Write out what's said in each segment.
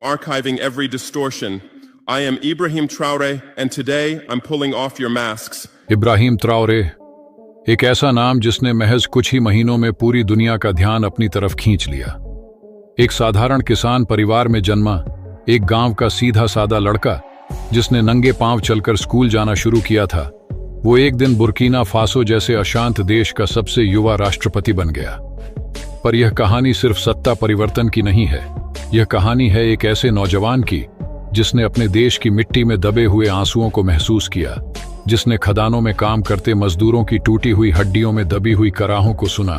archiving every distortion. I am Ibrahim Traore, and today I'm pulling off your masks. Ibrahim त्राओरे, एक ऐसा नाम जिसने महज कुछ ही महीनों में पूरी दुनिया का ध्यान अपनी तरफ खींच लिया। एक साधारण किसान परिवार में जन्मा, एक गांव का सीधा सादा लड़का जिसने नंगे पांव चलकर स्कूल जाना शुरू किया था, वो एक दिन बुर्किना फासो जैसे अशांत देश का सबसे युवा राष्ट्रपति बन गया। पर यह कहानी सिर्फ सत्ता परिवर्तन की नहीं है, यह कहानी है एक ऐसे नौजवान की जिसने अपने देश की मिट्टी में दबे हुए आंसुओं को महसूस किया, जिसने खदानों में काम करते मजदूरों की टूटी हुई हड्डियों में दबी हुई कराहों को सुना,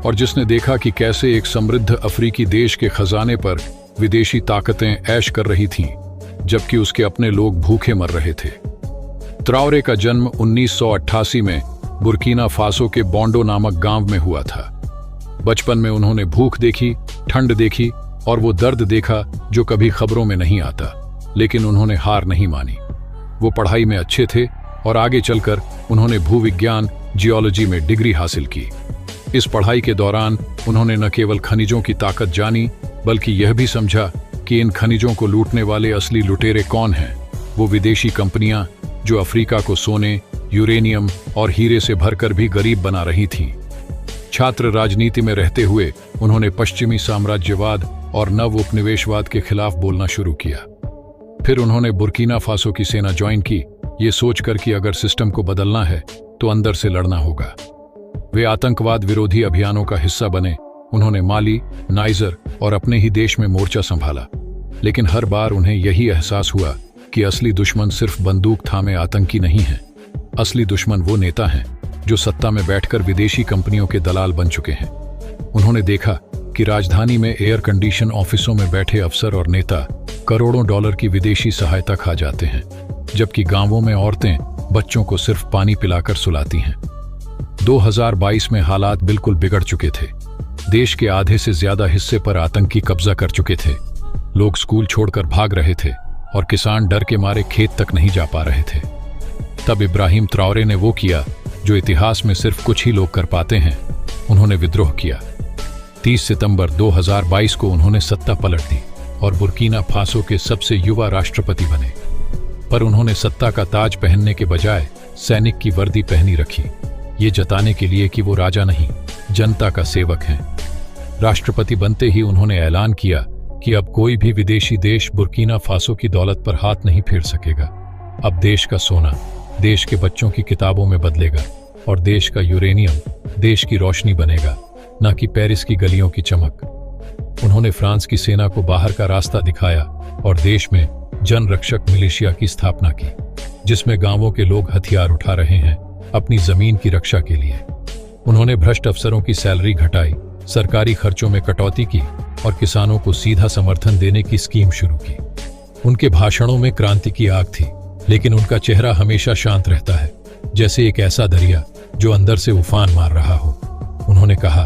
और जिसने देखा कि कैसे एक समृद्ध अफ्रीकी देश के खजाने पर विदेशी ताकतें ऐश कर रही थीं, जबकि उसके अपने लोग भूखे मर रहे थे। त्राओरे का जन्म 1988 में बुर्किना फासो के बोंडो नामक गांव में हुआ था। बचपन में उन्होंने भूख देखी, ठंड देखी और वो दर्द देखा जो कभी खबरों में नहीं आता, लेकिन उन्होंने हार नहीं मानी। वो पढ़ाई में अच्छे थे और आगे चलकर उन्होंने भूविज्ञान जियोलॉजी में डिग्री हासिल की। इस पढ़ाई के दौरान उन्होंने न केवल खनिजों की ताकत जानी, बल्कि यह भी समझा कि इन खनिजों को लूटने वाले असली लुटेरे कौन हैं। वो विदेशी कंपनियां जो अफ्रीका को सोने, यूरेनियम और हीरे से भरकर भी गरीब बना रही थीं। छात्र राजनीति में रहते हुए उन्होंने पश्चिमी साम्राज्यवाद और नव उपनिवेशवाद के खिलाफ बोलना शुरू किया। फिर उन्होंने बुर्किना फासो की सेना ज्वाइन की, ये सोचकर कि अगर सिस्टम को बदलना है तो अंदर से लड़ना होगा। वे आतंकवाद विरोधी अभियानों का हिस्सा बने। उन्होंने माली, नाइजर और अपने ही देश में मोर्चा संभाला, लेकिन हर बार उन्हें यही एहसास हुआ कि असली दुश्मन सिर्फ बंदूक थामे आतंकी नहीं है। असली दुश्मन वो नेता हैं जो सत्ता में बैठकर विदेशी कंपनियों के दलाल बन चुके हैं। उन्होंने देखा कि राजधानी में एयर कंडीशन ऑफिसों में बैठे अफसर और नेता करोड़ों डॉलर की विदेशी सहायता खा जाते हैं, जबकि गांवों में औरतें बच्चों को सिर्फ पानी पिलाकर सुलाती हैं। 2022 में हालात बिल्कुल बिगड़ चुके थे। देश के आधे से ज्यादा हिस्से पर आतंकी कब्जा कर चुके थे। लोग स्कूल छोड़कर भाग रहे थे और किसान डर के मारे खेत तक नहीं जा पा रहे थे। तब इब्राहिम त्राओरे ने वो किया जो इतिहास में सिर्फ कुछ ही लोग कर पाते हैं, उन्होंने विद्रोह किया। 30 सितंबर 2022 को उन्होंने सत्ता पलट दी और बुर्किना फासो के सबसे युवा राष्ट्रपति बने। पर उन्होंने सत्ता का ताज पहनने के बजाय सैनिक की वर्दी पहनी रखी, ये जताने के लिए कि वो राजा नहीं, जनता का सेवक हैं। राष्ट्रपति बनते ही उन्होंने ऐलान किया कि अब कोई भी विदेशी देश बुर्किना फासो की दौलत पर हाथ नहीं फेर सकेगा। अब देश का सोना देश के बच्चों की किताबों में बदलेगा और देश का यूरेनियम देश की रोशनी बनेगा, न कि पेरिस की गलियों की चमक। उन्होंने फ्रांस की सेना को बाहर का रास्ता दिखाया और देश में जन रक्षक मिलिशिया की स्थापना की, जिसमें गांवों के लोग हथियार उठा रहे हैं अपनी जमीन की रक्षा के लिए। उन्होंने भ्रष्ट अफसरों की सैलरी घटाई, सरकारी खर्चों में कटौती की और किसानों को सीधा समर्थन देने की स्कीम शुरू की। उनके भाषणों में क्रांति की आग थी, लेकिन उनका चेहरा हमेशा शांत रहता है, जैसे एक ऐसा दरिया जो अंदर से उफान मार रहा हो। उन्होंने कहा,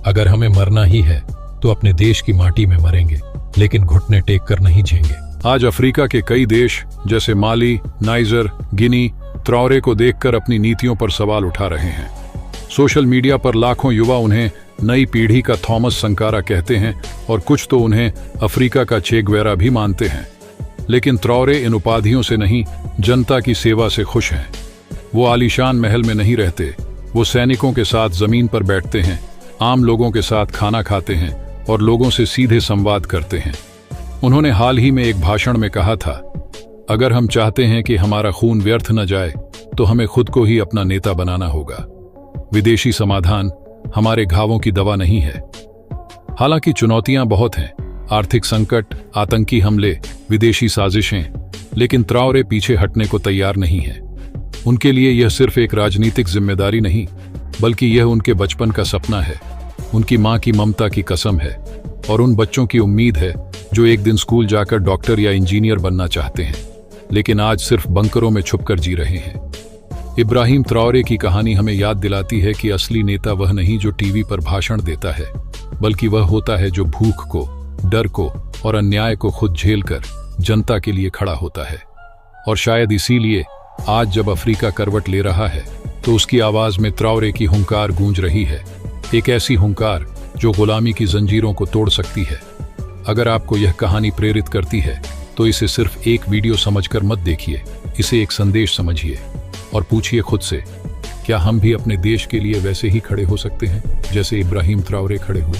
अगर हमें मरना ही है तो अपने देश की माटी में मरेंगे, लेकिन घुटने टेक कर नहीं झेंगे। आज अफ्रीका के कई देश जैसे माली, नाइजर, गिनी त्राओरे को देखकर अपनी नीतियों पर सवाल उठा रहे हैं। सोशल मीडिया पर लाखों युवा उन्हें नई पीढ़ी का थॉमस संकारा कहते हैं और कुछ तो उन्हें अफ्रीका का चे गुवेरा भी मानते हैं। लेकिन त्राओरे इन उपाधियों से नहीं, जनता की सेवा से खुश हैं। वो आलीशान महल में नहीं रहते, वो सैनिकों के साथ जमीन पर बैठते हैं, आम लोगों के साथ खाना खाते हैं और लोगों से सीधे संवाद करते हैं। उन्होंने हाल ही में एक भाषण में कहा था, अगर हम चाहते हैं कि हमारा खून व्यर्थ न जाए तो हमें खुद को ही अपना नेता बनाना होगा। विदेशी समाधान हमारे घावों की दवा नहीं है। हालांकि चुनौतियां बहुत हैं, आर्थिक संकट, आतंकी हमले, विदेशी साजिशें, लेकिन त्राओरे पीछे हटने को तैयार नहीं है। उनके लिए यह सिर्फ एक राजनीतिक जिम्मेदारी नहीं, बल्कि यह उनके बचपन का सपना है, उनकी मां की ममता की कसम है और उन बच्चों की उम्मीद है जो एक दिन स्कूल जाकर डॉक्टर या इंजीनियर बनना चाहते हैं, लेकिन आज सिर्फ बंकरों में छुपकर जी रहे हैं। इब्राहिम त्राओरे की कहानी हमें याद दिलाती है कि असली नेता वह नहीं जो टीवी पर भाषण देता है, बल्कि वह होता है जो भूख को, डर को और अन्याय को खुद झेलकर जनता के लिए खड़ा होता है। और शायद इसीलिए आज जब अफ्रीका करवट ले रहा है तो उसकी आवाज में त्राओरे की हुंकार गूंज रही है, एक ऐसी हुंकार जो गुलामी की जंजीरों को तोड़ सकती है। अगर आपको यह कहानी प्रेरित करती है तो इसे सिर्फ एक वीडियो समझकर मत देखिए, इसे एक संदेश समझिए और पूछिए खुद से, क्या हम भी अपने देश के लिए वैसे ही खड़े हो सकते हैं जैसे इब्राहिम ट्राओरे खड़े हुए।